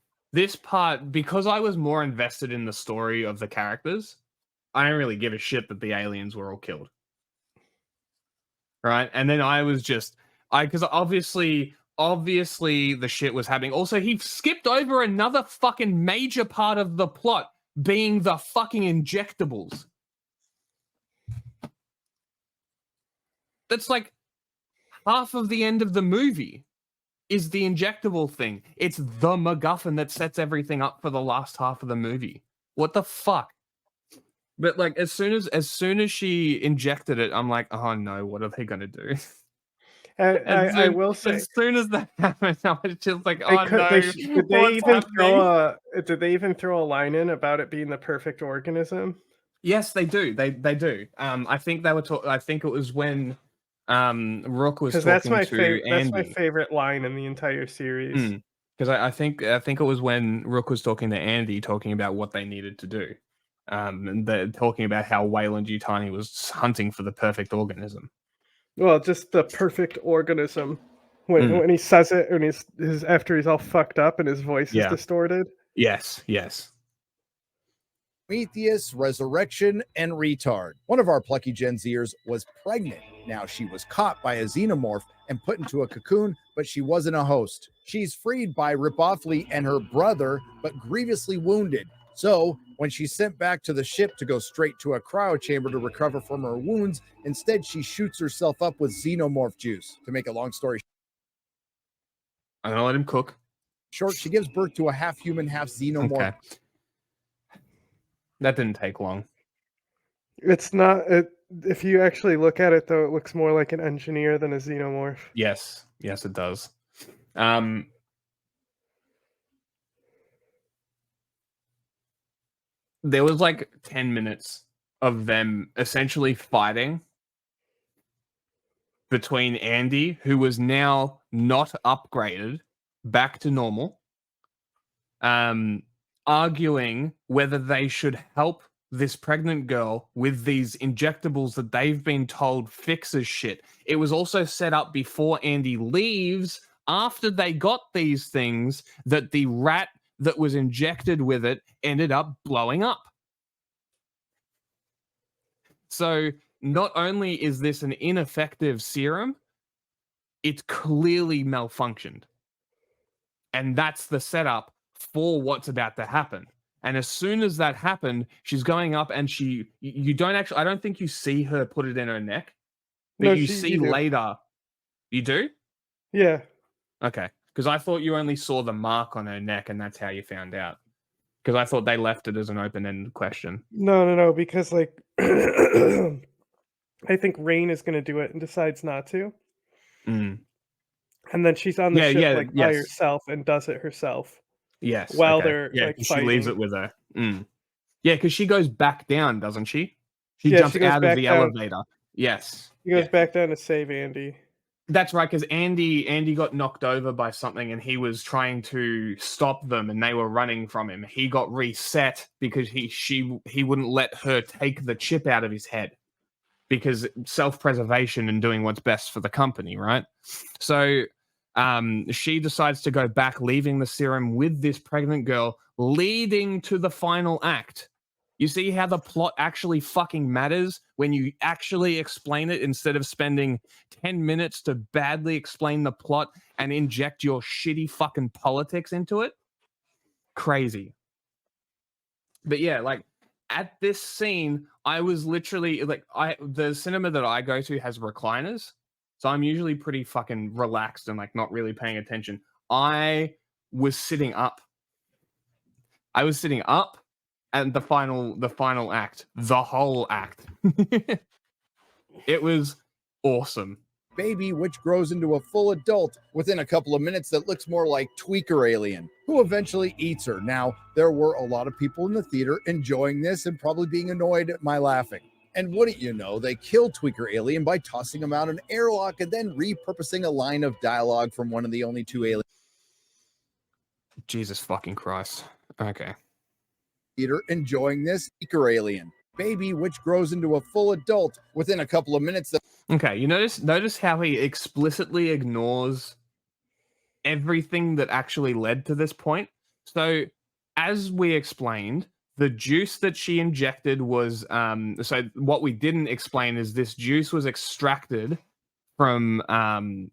part, because I was more invested in the story of the characters, I didn't really give a shit that the aliens were all killed. Right? And then I was just, because obviously the shit was happening. Also, he skipped over another fucking major part of the plot, being the fucking injectables. That's like half of the end of the movie is the injectable thing. It's the MacGuffin that sets everything up for the last half of the movie. What the fuck? But like, as soon as she injected it, I'm like, oh no, what are they gonna do? I will say, as soon as that happened, I was just like, oh no, did they even throw a line in about it being the perfect organism? Yes, they do. They do. I think they were I think it was when Rook was talking that's my to Andy. That's my favorite line in the entire series. Because I think it was when Rook was talking to Andy, talking about what they needed to do. And they're talking about how Weyland-Yutani was hunting for the perfect organism. Well, just the perfect organism. When he says it, and he's after he's all fucked up and his voice is distorted. Yes. Prometheus, Resurrection, and Retard. One of our plucky Gen Zers was pregnant. Now she was caught by a xenomorph and put into a cocoon, but she wasn't a host. She's freed by Ripoffly and her brother, but grievously wounded. So when she's sent back to the ship to go straight to a cryo chamber to recover from her wounds, instead she shoots herself up with xenomorph juice. To make a long story I'm gonna let him cook. short, she gives birth to a half human, half xenomorph. Okay. That didn't take long. It's not. If you actually look at it, though, it looks more like an engineer than a xenomorph. Yes, it does. there was like 10 minutes of them essentially fighting between Andy, who was now not upgraded back to normal, arguing whether they should help this pregnant girl with these injectables that they've been told fixes shit. It was also set up before Andy leaves, after they got these things, that the rat that was injected with it ended up blowing up. So not only is this an ineffective serum, it's clearly malfunctioned. And that's the setup for what's about to happen. And as soon as that happened, she's going up and you don't actually, I don't think you see her put it in her neck, but No, you you see do. later. You do? Yeah. Okay. Because I thought you only saw the mark on her neck and that's how you found out. Because I thought they left it as an open-ended question. No, because like I think Rain is gonna do it and decides not to. Mm. And then she's on the Yeah, ship yeah, like by yes. herself and does it herself. Yes. While okay. they're Yeah, like 'cause she leaves fighting. it with her. Mm. Yeah, because she goes back down, doesn't she? She Yeah, jumps she goes out of back the down. elevator. Yes. He goes Yeah. back down to save Andy. That's right, because Andy got knocked over by something and he was trying to stop them and they were running from him. He got reset because he wouldn't let her take the chip out of his head, because self-preservation and doing what's best for the company, right? So she decides to go back, leaving the serum with this pregnant girl, leading to the final act. You see how the plot actually fucking matters when you actually explain it, instead of spending 10 minutes to badly explain the plot and inject your shitty fucking politics into it? Crazy. But yeah, like, at this scene, I was literally like, the cinema that I go to has recliners, so I'm usually pretty fucking relaxed and like not really paying attention. I was sitting up. And the final act, the whole act. It was awesome. Baby, which grows into a full adult within a couple of minutes that looks more like Tweaker Alien, who eventually eats her. Now, there were a lot of people in the theater enjoying this and probably being annoyed at my laughing. And wouldn't you know, they killed Tweaker Alien by tossing him out an airlock and then repurposing a line of dialogue from one of the only two aliens. Jesus fucking Christ. Okay. Theater enjoying this Tweaker Alien. Baby, which grows into a full adult within a couple of minutes. Okay, you notice how he explicitly ignores everything that actually led to this point. So, as we explained, the juice that she injected was so what we didn't explain is this juice was extracted from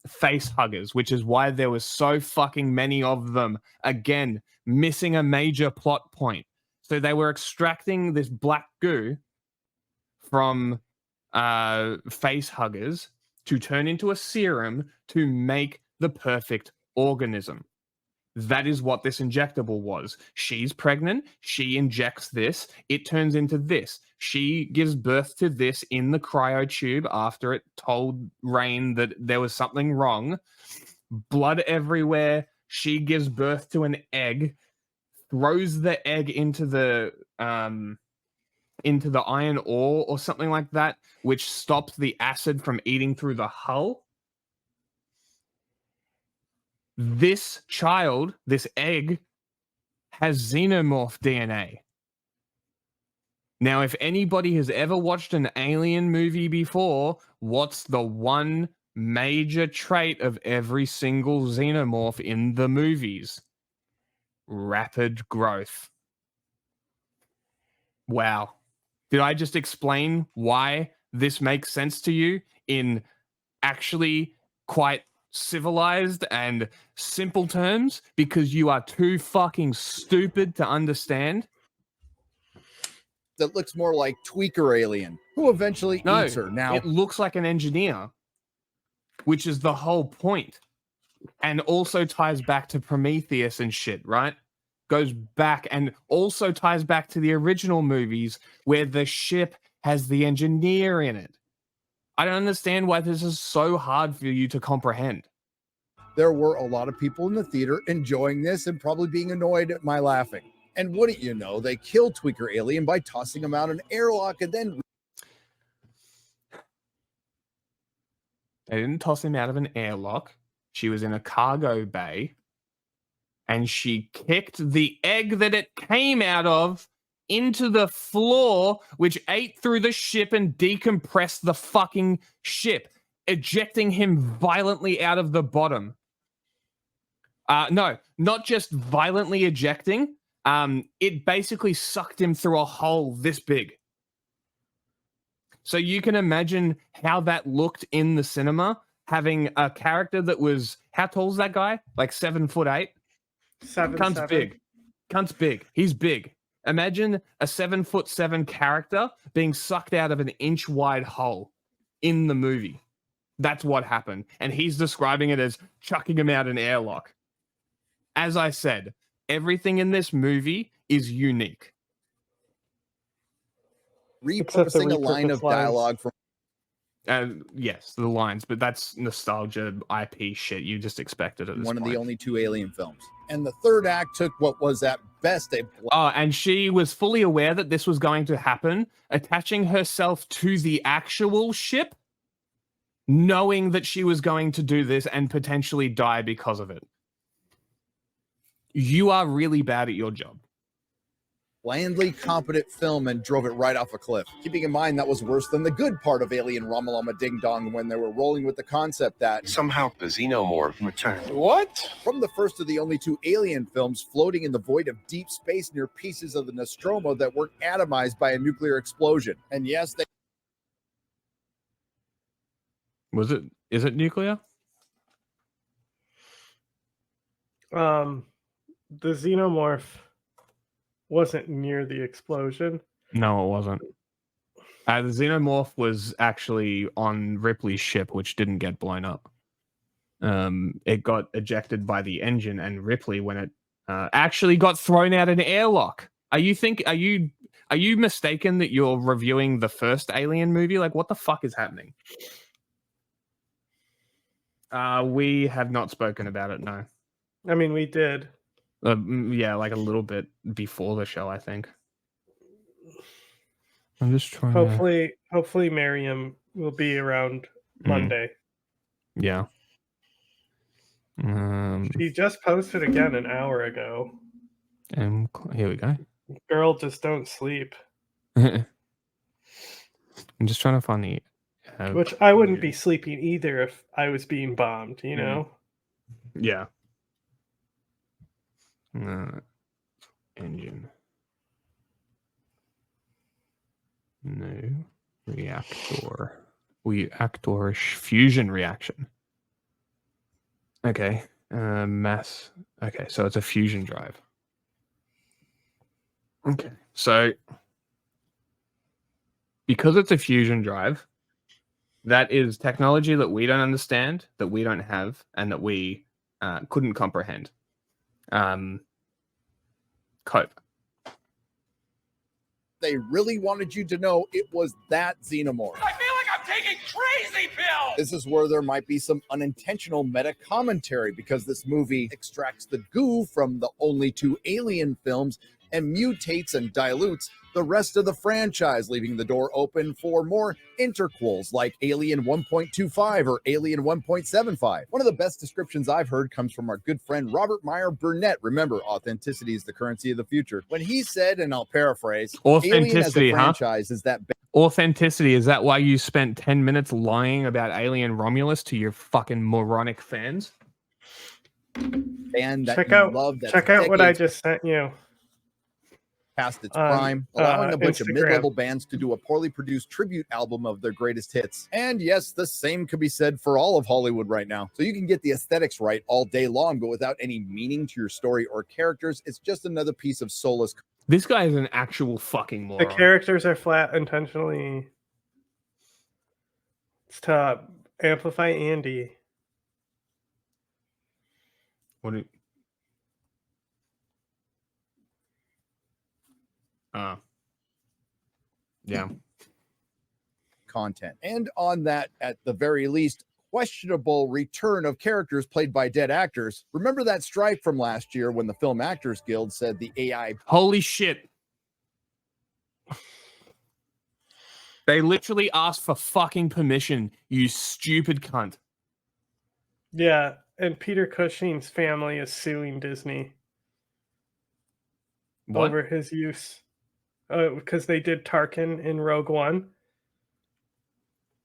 face huggers, which is why there was so fucking many of them. Again, missing a major plot point. So they were extracting this black goo from face huggers to turn into a serum to make the perfect organism. That is what this injectable was. She's pregnant. She injects this. It turns into this. She gives birth to this in the cryo tube after it told Rain that there was something wrong. Blood everywhere. She gives birth to an egg, throws the egg into the iron ore or something like that, which stops the acid from eating through the hull. This child, this egg, has xenomorph DNA. Now, if anybody has ever watched an alien movie before, what's the one major trait of every single xenomorph in the movies? Rapid growth. Wow. Did I just explain why this makes sense to you in actually quite civilized and simple terms? Because you are too fucking stupid to understand? That looks more like Tweaker Alien, who eventually eats her. Now, it looks like an engineer, which is the whole point. And also ties back to Prometheus and shit, right? Goes back and also ties back to the original movies where the ship has the engineer in it. I don't understand why this is so hard for you to comprehend. there were a lot of people in the theater enjoying this and probably being annoyed at my laughing. And wouldn't you know, they kill Tweaker Alien by tossing him out an airlock and then They didn't toss him out of an airlock. She was in a cargo bay, and she kicked the egg that it came out of into the floor, which ate through the ship and decompressed the fucking ship, ejecting him violently out of the bottom. No, not just violently ejecting. It basically sucked him through a hole this big. So you can imagine how that looked in the cinema, having a character that was, how tall is that guy? Like 7'8"? 7'7". Big. Cunt's big. He's big. Imagine a 7'7" character being sucked out of an inch wide hole in the movie. That's what happened. And he's describing it as chucking him out an airlock. As I said, everything in this movie is unique. repurposing a line of dialogue from yes, the lines, but that's nostalgia IP shit. You just expect it at this one point. of the only two Alien films. And the third act took what was at best a and she was fully aware that this was going to happen, attaching herself to the actual ship, knowing that she was going to do this and potentially die because of it. You are really bad at your job. blandly competent film and drove it right off a cliff. Keeping in mind that was worse than the good part of Alien Ramalama Ding Dong when they were rolling with the concept that somehow the xenomorph returned. What? From the first of the only two Alien films floating in the void of deep space near pieces of the Nostromo that weren't atomized by a nuclear explosion. And yes, they is it nuclear? The xenomorph wasn't near the explosion. No, it wasn't. The xenomorph was actually on Ripley's ship, which didn't get blown up. It got ejected by the engine, and Ripley, when it actually got thrown out an airlock. Are you mistaken that you're reviewing the first Alien movie? Like, what the fuck is happening? We have not spoken about it. No. I mean, we did. Yeah, like a little bit before the show, I think. I'm just trying. Hopefully, Miriam will be around Monday. Yeah. She just posted again an hour ago. And here we go. Girl, just don't sleep. I'm just trying to find the. Which I wouldn't be sleeping either if I was being bombed. You know. Yeah. Engine. No. Reactor fusion reaction. Okay. Mass. Okay, so it's a fusion drive. Okay. So because it's a fusion drive, that is technology that we don't understand, that we don't have, and that we couldn't comprehend. Cope. They really wanted you to know it was that xenomorph. I feel like I'm taking crazy pills! This is where there might be some unintentional meta commentary because this movie extracts the goo from the only two Alien films and mutates and dilutes the rest of the franchise, leaving the door open for more interquels like Alien 1.25 or Alien 1.75. One of the best descriptions I've heard comes from our good friend Robert Meyer Burnett. Remember, authenticity is the currency of the future. When he said, and I'll paraphrase, Alien as a franchise is that authenticity. Is that why you spent 10 minutes lying about Alien Romulus to your fucking moronic fans? And that check out what I just sent you. Past its prime, allowing a bunch of mid-level bands to do a poorly produced tribute album of their greatest hits. And yes, the same could be said for all of Hollywood right now. So you can get the aesthetics right all day long, but without any meaning to your story or characters, it's just another piece of soulless. This guy is an actual fucking moron. The characters are flat intentionally. It's to amplify Andy. What do you... yeah. Content. And on that, at the very least, questionable return of characters played by dead actors. Remember that strike from last year when the Film Actors Guild said the AI... Holy shit. They literally asked for fucking permission, you stupid cunt. Yeah, and Peter Cushing's family is suing Disney over his use. Because they did Tarkin in Rogue One.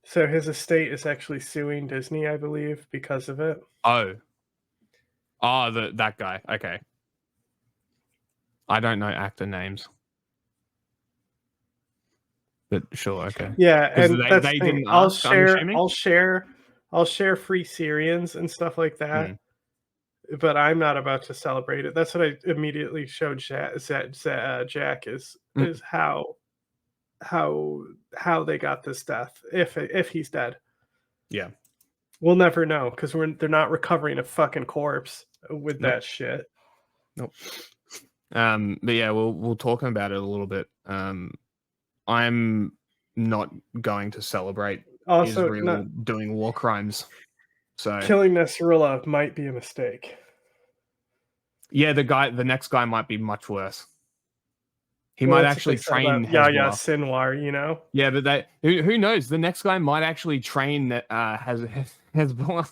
So his estate is actually suing Disney, I believe, because of it. Oh, that guy. Okay. I don't know actor names. But sure, okay. Yeah, and that's they the thing. didn't ask, I'll share free Syrians and stuff like that. But I'm not about to celebrate it. That's what I immediately showed Jack is how they got this death if he's dead. Yeah, we'll never know because they're not recovering a fucking corpse with that shit. Nope. But yeah, we'll talk about it a little bit. I'm not going to celebrate Also, Israel doing war crimes. So killing Nasrallah might be a mistake. Yeah, the next guy might be much worse. He might actually train Yahya Sinwar, you know? Yeah, but who knows? The next guy might actually train Hezbollah.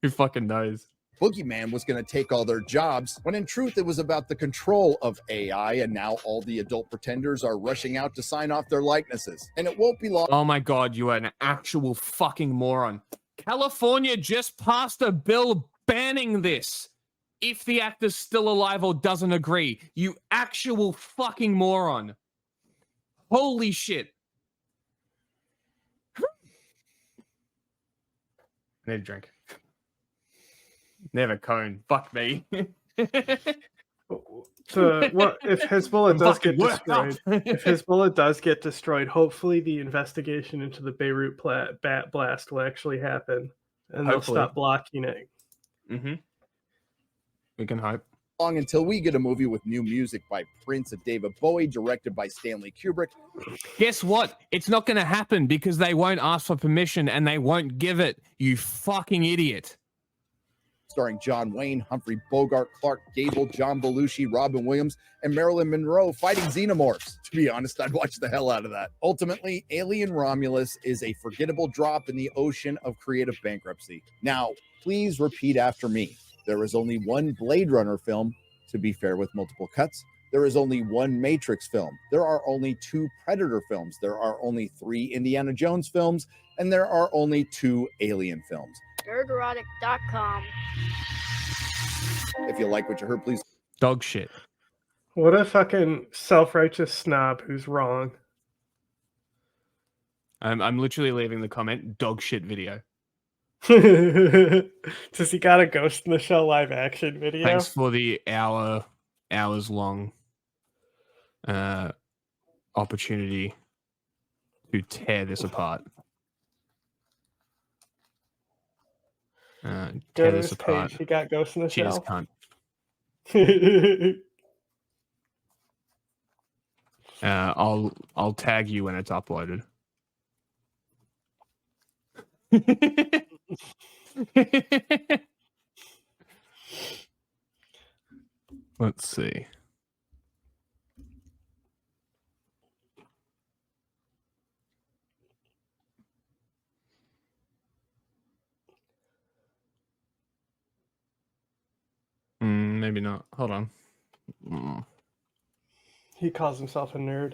Who fucking knows? Boogeyman was going to take all their jobs, when in truth it was about the control of AI, and now all the adult pretenders are rushing out to sign off their likenesses. And it won't be long. Oh my god, you are an actual fucking moron. California just passed a bill banning this. If the actor's still alive or doesn't agree, you actual fucking moron. Holy shit. I need a drink. Never cone. Fuck me. So what if Hezbollah does get destroyed? If Hezbollah does get destroyed, hopefully the investigation into the Beirut blast will actually happen, and they'll stop blocking it. Mm-hmm. We can hope. Long until we get a movie with new music by Prince and David Bowie, directed by Stanley Kubrick. Guess what? It's not going to happen because they won't ask for permission and they won't give it. You fucking idiot. Starring John Wayne, Humphrey Bogart, Clark Gable, John Belushi, Robin Williams, and Marilyn Monroe fighting xenomorphs. To be honest, I'd watch the hell out of that. Ultimately, Alien Romulus is a forgettable drop in the ocean of creative bankruptcy. Now, please repeat after me. There is only one Blade Runner film, to be fair with multiple cuts. There is only one Matrix film. There are only 2 Predator films. There are only 3 Indiana Jones films. And there are only 2 Alien films. Nerdrotic.com. If you like what you heard, please. Dog shit. What a fucking self-righteous snob who's wrong. I'm literally leaving the comment, dog shit video. Does he got a Ghost in the Shell live action video? Thanks for the hours long opportunity to tear this apart. Tear this apart. He got Ghost in the Cheers, Shell. cunt. I'll tag you when it's uploaded. Let's see. Maybe not. Hold on. He calls himself a nerd.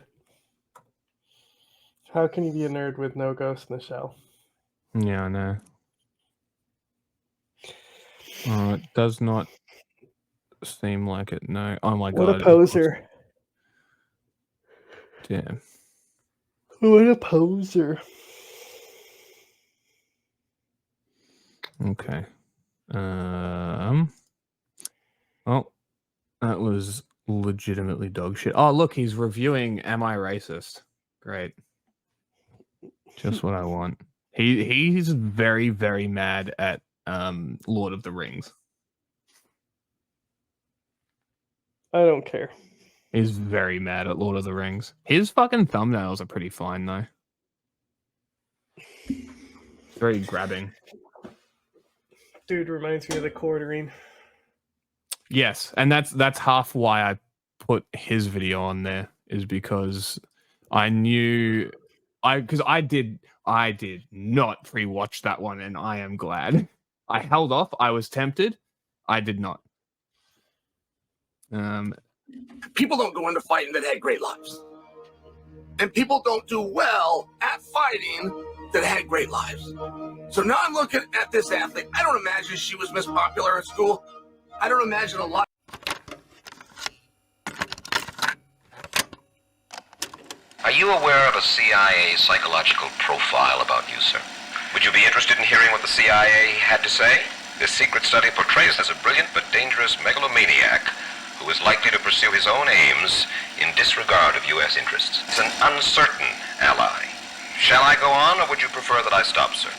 How can he be a nerd with no Ghost in the Shell? Yeah, I know. It does not seem like it. No. Oh my god. What a poser. Damn. What a poser. Okay. Oh, that was legitimately dog shit. Oh, look, he's reviewing Am I Racist? Great. Just what I want. He's very, very mad at Lord of the Rings. I don't care. He's very mad at Lord of the Rings. His fucking thumbnails are pretty fine, though. very grabbing. Dude reminds me of the quartering. Yes, and that's half why I put his video on there, is because I knew I did not pre-watch that one, and I am glad. I held off. I was tempted. I did not. People don't go into fighting that had great lives. And people don't do well at fighting that had great lives. So now I'm looking at this athlete. I don't imagine she was Miss Popular at school. I don't imagine a lot. Are you aware of a CIA psychological profile about you, sir? Would you be interested in hearing what the CIA had to say? This secret study portrays as a brilliant but dangerous megalomaniac who is likely to pursue his own aims in disregard of U.S. interests. He's an uncertain ally. Shall I go on, or would you prefer that I stop, sir?